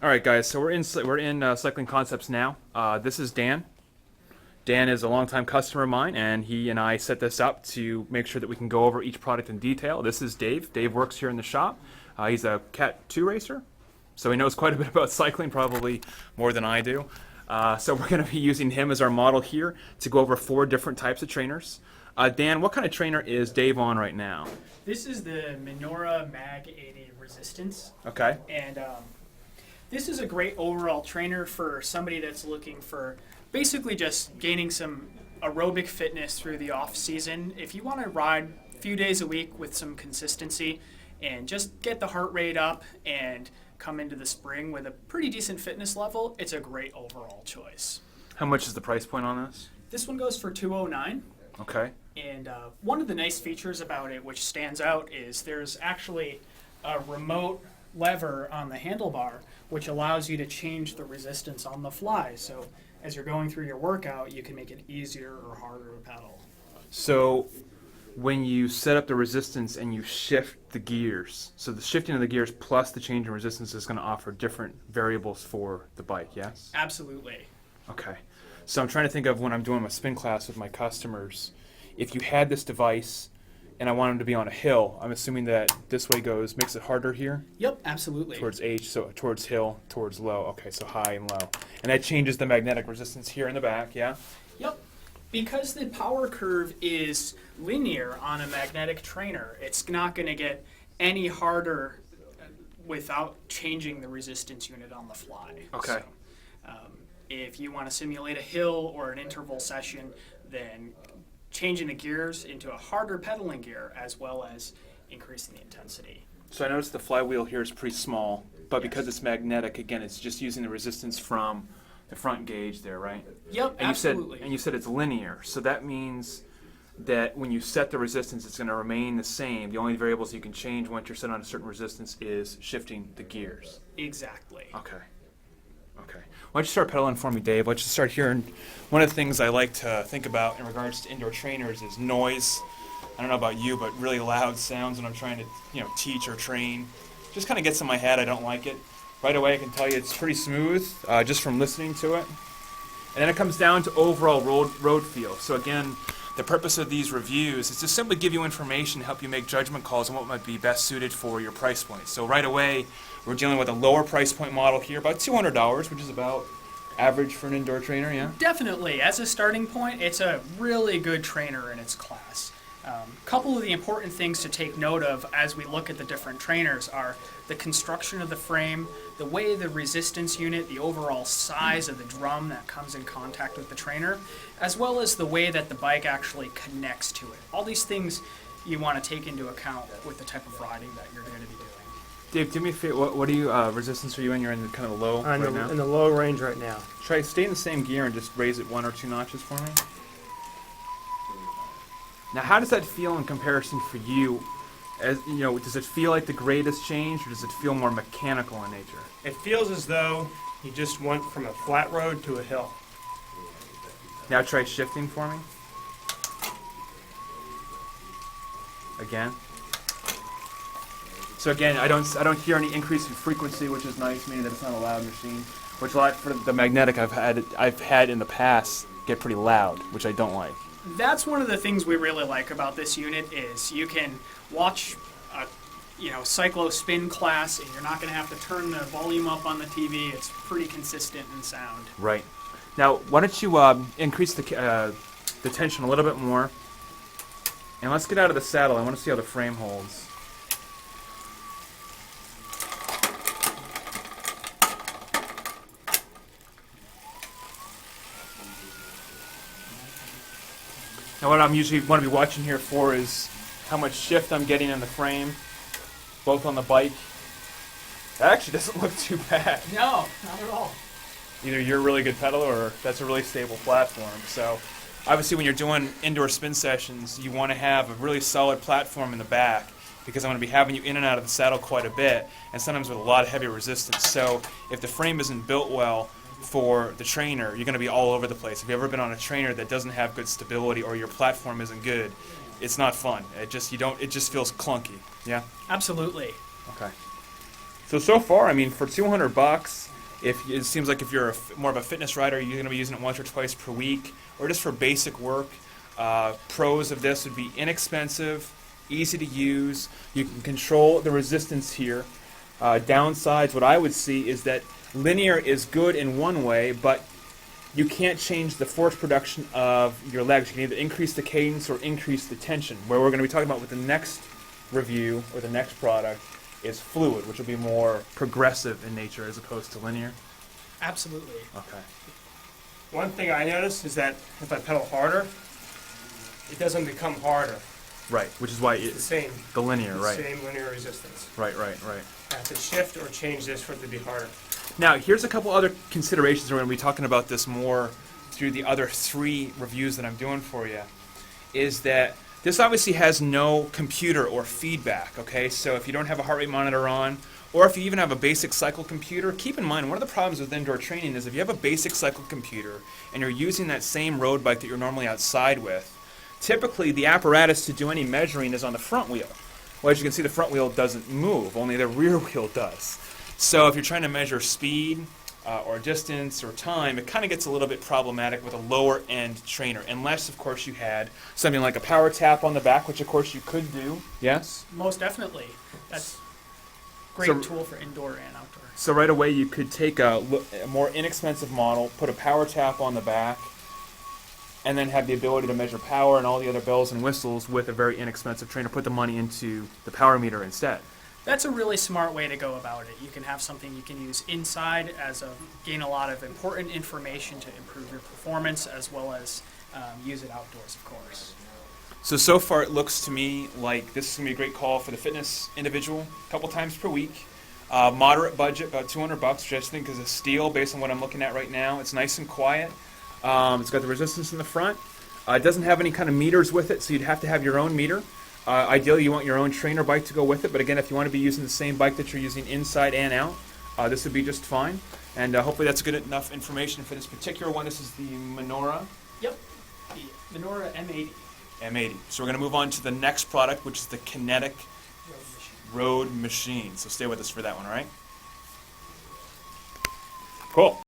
All right, guys. So we're in Cycling Concepts now. This is Dan. Dan is a longtime customer of mine, and he and I set this up to make sure that we can go over each product in detail. This is Dave. Dave works here in the shop. He's a Cat 2 racer, so he knows quite a bit about cycling, probably more than I do. So we're going to be using him as our model here to go over 4 different types of trainers. Dan, what kind of trainer is Dave on right now? This is the Minoura Mag 80 Resistance. Okay. And this is a great overall trainer for somebody that's looking for basically just gaining some aerobic fitness through the off season. If you want to ride a few days a week with some consistency and just get the heart rate up and come into the spring with a pretty decent fitness level, it's a great overall choice. How much is the price point on this? This one goes for $209. Okay. And one of the nice features about it, which stands out, is there's actually a remote lever on the handlebar, which allows you to change the resistance on the fly. So as you're going through your workout, you can make it easier or harder to pedal. So when you set up the resistance and you shift the gears, so the shifting of the gears plus the change in resistance is going to offer different variables for the bike, yes? Absolutely. Okay. So I'm trying to think of when I'm doing my spin class with my customers, if you had this device and I want them to be on a hill, I'm assuming that this way goes, makes it harder here? Yep, absolutely. Towards H, so towards hill, towards low. Okay, so high and low. And that changes the magnetic resistance here in the back, yeah? Yep. Because the power curve is linear on a magnetic trainer, it's not going to get any harder without changing the resistance unit on the fly. Okay. So, if you want to simulate a hill or an interval session, then changing the gears into a harder pedaling gear as well as increasing the intensity. So I noticed the flywheel here is pretty small, but Yes. because it's magnetic, again, it's just using the resistance from the front gauge there, right? Yep, And absolutely. You said it's linear, so that means that when you set the resistance, it's going to remain the same. The only variables you can change once you're set on a certain resistance is shifting the gears. Exactly. Okay. Okay. Why don't you start pedaling for me, Dave? Why don't you start here? And one of the things I like to think about in regards to indoor trainers is noise. I don't know about you, but really loud sounds when I'm trying to, teach or train. Just kind of gets in my head. I don't like it. Right away, I can tell you it's pretty smooth just from listening to it. And then it comes down to overall road feel. So again, the purpose of these reviews is to simply give you information to help you make judgment calls on what might be best suited for your price point. So right away, we're dealing with a lower price point model here, about $200, which is about average for an indoor trainer, yeah? Definitely. As a starting point, it's a really good trainer in its class. Couple of the important things to take note of as we look at the different trainers are the construction of the frame, the way the resistance unit, the overall size of the drum that comes in contact with the trainer, as well as the way that the bike actually connects to it. All these things you want to take into account with the type of riding that you're going to be doing. Dave, do me a favor. What resistance are you in? You're in the kind of low right now? In the low range right now. Try stay in the same gear and just raise it 1 or 2 notches for me. Now, how does that feel in comparison for you? As does it feel like the grade has changed, or does it feel more mechanical in nature? It feels as though you just went from a flat road to a hill. Now try shifting for me. Again. So again, I don't hear any increase in frequency, which is nice, meaning that it's not a loud machine. Which a lot for the magnetic I've had in the past get pretty loud, which I don't like. That's one of the things we really like about this unit is you can watch a cyclo spin class and you're not going to have to turn the volume up on the TV. It's pretty consistent in sound. Right. Now, why don't you increase the tension a little bit more, and let's get out of the saddle. I want to see how the frame holds. Now what I'm usually want to be watching here for is how much shift I'm getting in the frame, both on the bike. That actually doesn't look too bad. No, not at all. Either you're a really good pedaler or that's a really stable platform. So obviously when you're doing indoor spin sessions, you want to have a really solid platform in the back because I'm going to be having you in and out of the saddle quite a bit and sometimes with a lot of heavy resistance. So if the frame isn't built well for the trainer, you're going to be all over the place. If you've ever been on a trainer that doesn't have good stability or your platform isn't good, it's not fun. It just feels clunky. Yeah? Absolutely. Okay. So far, I mean, for $200, It seems like if you're more of a fitness rider, you're going to be using it once or twice per week, or just for basic work. Pros of this would be inexpensive, easy to use. You can control the resistance here. Downsides, what I would see is that linear is good in one way, but you can't change the force production of your legs. You can either increase the cadence or increase the tension. Where we're going to be talking about with the next review or the next product is fluid, which will be more progressive in nature as opposed to linear. Absolutely. Okay. One thing I noticed is that if I pedal harder, it doesn't become harder. Right, which is why It's the it's same. the linear, right. Same linear resistance. Right. I have to shift or change this for it to be harder. Now, here's a couple other considerations. We're going to be talking about this more through the other 3 reviews that I'm doing for you, is that this obviously has no computer or feedback, okay? So if you don't have a heart rate monitor on, or if you even have a basic cycle computer, keep in mind one of the problems with indoor training is if you have a basic cycle computer and you're using that same road bike that you're normally outside with, typically the apparatus to do any measuring is on the front wheel. Well, as you can see, the front wheel doesn't move, only the rear wheel does. So if you're trying to measure speed or distance or time, it kind of gets a little bit problematic with a lower end trainer, unless of course you had something like a power tap on the back, which of course you could do. Yes? Most definitely. That's a great So- tool for indoor and outdoor. So right away you could take a more inexpensive model, put a power tap on the back, and then have the ability to measure power and all the other bells and whistles with a very inexpensive trainer. Put the money into the power meter instead. That's a really smart way to go about it. You can have something you can use inside gain a lot of important information to improve your performance, as well as use it outdoors, of course. So far it looks to me like this is going to be a great call for the fitness individual, a couple times per week. Moderate budget, about $200, which I just think is a steal based on what I'm looking at right now. It's nice and quiet. It's got the resistance in the front. It doesn't have any kind of meters with it, so you'd have to have your own meter. Ideally, you want your own trainer bike to go with it, but again, if you want to be using the same bike that you're using inside and out, this would be just fine. And hopefully that's good enough information for this particular one. This is the Minoura Yep. The Minoura M80 M80. So we're going to move on to the next product, which is the Kinetic road machine. Road Machine. So stay with us for that one, all right? Cool.